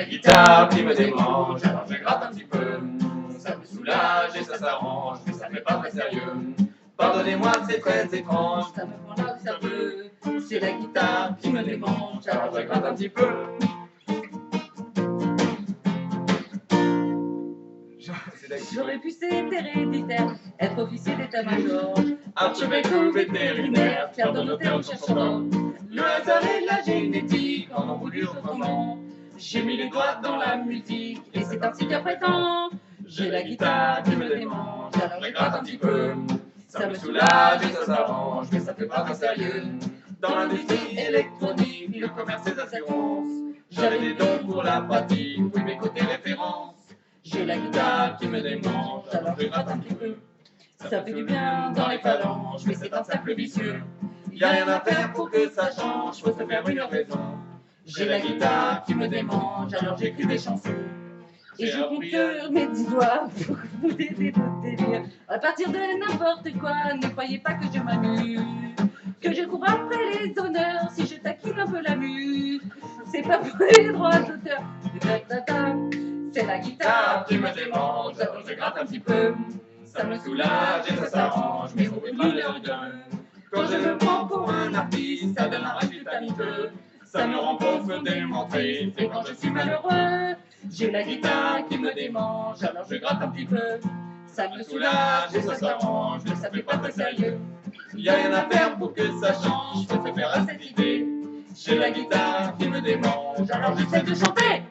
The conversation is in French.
guitare qui me démange, alors je gratte un petit peu. Ça me soulage et ça s'arrange, mais ça fait pas très sérieux. Pardonnez-moi, c'est très étrange, ça me prend là où ça veut. C'est la guitare qui me démange, alors je gratte un petit peu. J'aurais pu, c'est héréditaire, être officier d'état-major, archevêque ou vétérinaire, faire de notaire ou chercheur. Le hasard et la génétique en ont voulu autrement. J'ai mis les doigts dans la musique et c'est ainsi qu'après tant, j'ai la guitare qui me démange, alors je gratte un petit peu. Ça me soulage et ça s'arrange, mais ça fait pas très sérieux. Dans l'industrie électronique, le commerce et les assurances, j'avais des dons pour la pratique, oui mes côtés références. J'ai la guitare qui me démange, alors je gratte un petit peu. Ça fait du bien dans les phalanges, mais c'est un cercle vicieux. Y a rien à faire pour que ça change, faut se faire une raison. J'ai la guitare qui me démange, alors j'écris des chansons. et je compte sur mes 10 doigts pour vous aider votre délire. À partir de n'importe quoi, ne croyez pas que je m'amuse, que je cours après les honneurs si je taquine un peu la muse. C'est pas pour les droits d'auteur, c'est la guitare Qui me démange, alors je gratte un petit peu. Ça me soulage et ça s'arrange, mais faut pas le regain. Quand je me prends pour un artiste, ça donne un résultat miteux. Ça me rend profondément triste, et quand je suis malheureux, j'ai la guitare qui me démange, alors je gratte un petit peu. Ça me soulage et ça s'arrange, mais ça fait pas très sérieux. Y a rien à faire pour que ça change, faut se faire à cette idée. J'ai la guitare qui me démange, alors j'essaie de chanter.